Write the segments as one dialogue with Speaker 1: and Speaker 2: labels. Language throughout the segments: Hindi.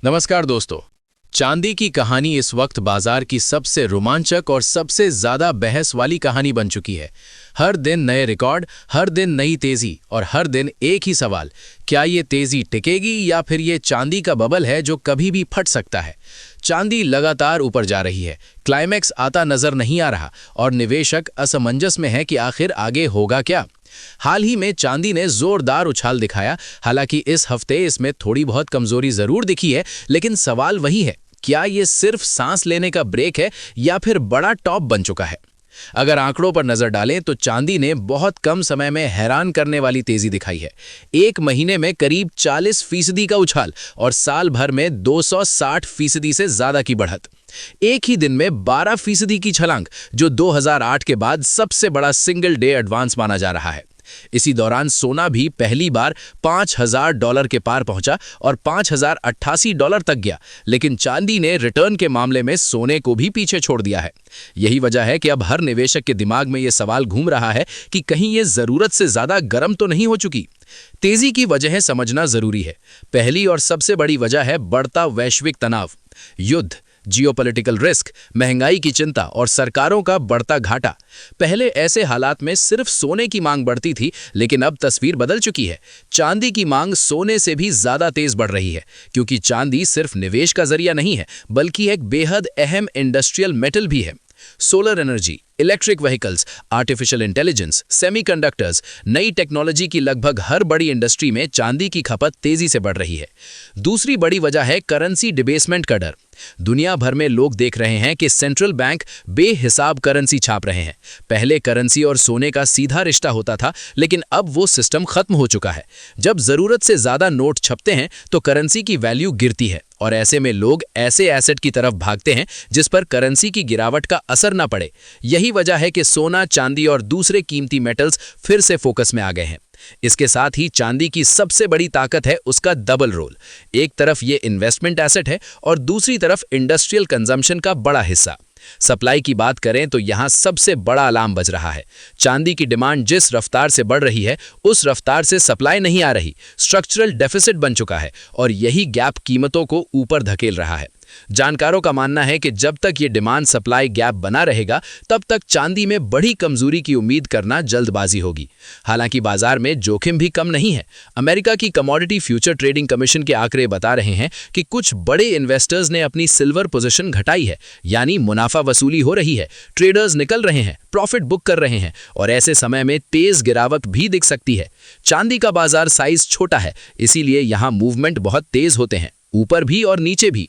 Speaker 1: नमस्कार दोस्तों। चांदी की कहानी इस वक्त बाजार की सबसे रोमांचक और सबसे ज्यादा बहस वाली कहानी बन चुकी है। हर दिन नए रिकॉर्ड, हर दिन नई तेजी और हर दिन एक ही सवाल, क्या ये तेजी टिकेगी या फिर ये चांदी का बबल है जो कभी भी फट सकता है। चांदी लगातार ऊपर जा रही है, क्लाइमैक्स आता नजर नहीं आ रहा और निवेशक असमंजस में है कि आखिर आगे होगा क्या। हाल ही में चांदी ने जोरदार उछाल दिखाया। हालांकि इस हफ्ते इसमें थोड़ी बहुत कमजोरी जरूर दिखी है, लेकिन सवाल वही है, क्या ये सिर्फ सांस लेने का ब्रेक है या फिर बड़ा टॉप बन चुका है। अगर आंकड़ों पर नजर डालें तो चांदी ने बहुत कम समय में हैरान करने वाली तेजी दिखाई है। एक महीने में करीब 40% का उछाल और साल भर में 260% से ज्यादा की बढ़त। एक ही दिन में 12% की छलांग, जो 2008 के बाद सबसे बड़ा सिंगल डे एडवांस माना जा रहा है। इसी दौरान सोना भी पहली बार $5,000 के पार पहुंचा और $5,088 तक गया, लेकिन चांदी ने रिटर्न के मामले में सोने को भी पीछे छोड़ दिया है। यही वजह है कि अब हर निवेशक के दिमाग में यह सवाल घूम रहा है कि कहीं यह जरूरत से ज्यादा गर्म तो नहीं हो चुकी। तेजी की वजह समझना जरूरी है। पहली और सबसे बड़ी वजह है बढ़ता वैश्विक तनाव, युद्ध, जियोपॉलिटिकल रिस्क, महंगाई की चिंता और सरकारों का बढ़ता घाटा। पहले ऐसे हालात में सिर्फ सोने की मांग बढ़ती थी, लेकिन अब तस्वीर बदल चुकी है। चांदी की मांग सोने से भी ज्यादा तेज बढ़ रही है, क्योंकि चांदी सिर्फ निवेश का जरिया नहीं है, बल्कि एक बेहद अहम इंडस्ट्रियल मेटल भी है। Solar energy, electric vehicles, artificial intelligence, semiconductors, नई टेक्नोलॉजी की लगभग हर बड़ी इंडस्ट्री में चांदी की खपत तेजी से बढ़ रही है। दूसरी बड़ी वजह है करेंसी डिबेसमेंट का डर। दुनिया भर में लोग देख रहे हैं कि सेंट्रल बैंक बेहिसाब करेंसी छाप रहे हैं। पहले करेंसी और सोने का सीधा रिश्ता होता था, लेकिन अब वो सिस्टम खत्म हो चुका है। जब जरूरत से ज्यादा नोट छपते हैं तो करेंसी की वैल्यू गिरती है और ऐसे में लोग ऐसे एसेट की तरफ भागते हैं जिस पर करेंसी की गिरावट का असर न पड़े। यही वजह है कि सोना, चांदी और दूसरे कीमती मेटल्स फिर से फोकस में आ गए हैं। इसके साथ ही चांदी की सबसे बड़ी ताकत है उसका डबल रोल। एक तरफ ये इन्वेस्टमेंट एसेट है और दूसरी तरफ इंडस्ट्रियल कंजम्पशन का बड़ा हिस्सा। सप्लाई की बात करें तो यहां सबसे बड़ा अलार्म बज रहा है। चांदी की डिमांड जिस रफ्तार से बढ़ रही है, उस रफ्तार से सप्लाई नहीं आ रही। स्ट्रक्चरल डेफिसिट बन चुका है और यही गैप कीमतों को ऊपर धकेल रहा है। जानकारों का मानना है कि जब तक ये डिमांड सप्लाई गैप बना रहेगा, तब तक चांदी में बड़ी कमजोरी की उम्मीद करना जल्दबाजी होगी। हालांकि बाजार में जोखिम भी कम नहीं है। अमेरिका की कमोडिटी फ्यूचर ट्रेडिंग कमीशन के आंकड़े बता रहे हैं कि कुछ बड़े इन्वेस्टर्स ने अपनी सिल्वर पोजीशन घटाई है, यानी मुनाफा वसूली हो रही है। ट्रेडर्स निकल रहे हैं, प्रॉफिट बुक कर रहे हैं और ऐसे समय में तेज गिरावट भी दिख सकती है। चांदी का बाजार साइज छोटा है, इसीलिए यहां मूवमेंट बहुत तेज होते हैं, ऊपर भी और नीचे भी।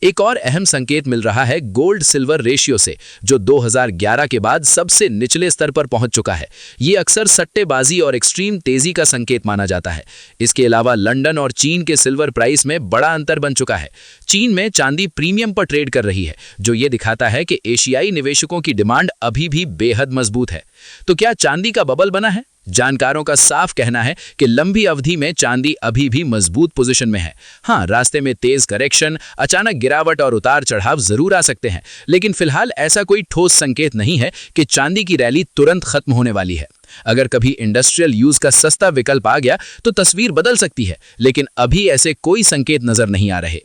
Speaker 1: एक और अहम संकेत मिल रहा है गोल्ड सिल्वर रेशियो से, जो 2011 के बाद सबसे निचले स्तर पर पहुंच चुका है। ये अक्सर सट्टेबाजी और एक्सट्रीम तेजी का संकेत माना जाता है। इसके अलावा लंदन और चीन के सिल्वर प्राइस में बड़ा अंतर बन चुका है। चीन में चांदी प्रीमियम पर ट्रेड कर रही है, जो ये दिखाता है कि एशियाई निवेशकों की डिमांड अभी भी बेहद मजबूत है। तो क्या चांदी का बबल बना है? जानकारों का साफ कहना है कि लंबी अवधि में चांदी अभी भी मजबूत पोजीशन में है। हाँ, रास्ते में तेज करेक्शन, अचानक गिरावट और उतार चढ़ाव जरूर आ सकते हैं, लेकिन फिलहाल ऐसा कोई ठोस संकेत नहीं है कि चांदी की रैली तुरंत खत्म होने वाली है। अगर कभी इंडस्ट्रियल यूज का सस्ता विकल्प आ गया तो तस्वीर बदल सकती है, लेकिन अभी ऐसे कोई संकेत नजर नहीं आ रहे।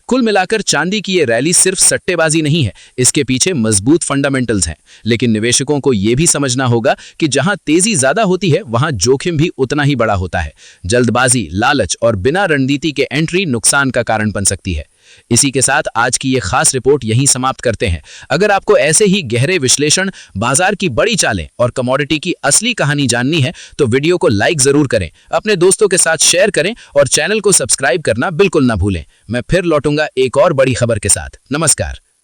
Speaker 1: कुल मिलाकर चांदी की ये रैली सिर्फ सट्टेबाजी नहीं है, इसके पीछे मजबूत फंडामेंटल्स हैं। लेकिन निवेशकों को यह भी समझना होगा कि जहां तेजी ज्यादा होती है, वहां जोखिम भी उतना ही बड़ा होता है। जल्दबाजी, लालच और बिना रणनीति के एंट्री नुकसान का कारण बन सकती है। इसी के साथ आज की ये खास रिपोर्ट यहीं समाप्त करते हैं। अगर आपको ऐसे ही गहरे विश्लेषण, बाजार की बड़ी चालें और कमोडिटी की असली कहानी जाननी है तो वीडियो को लाइक जरूर करें, अपने दोस्तों के साथ शेयर करें और चैनल को सब्सक्राइब करना बिल्कुल ना भूलें। मैं फिर लौटूंगा एक और बड़ी खबर के साथ। नमस्कार।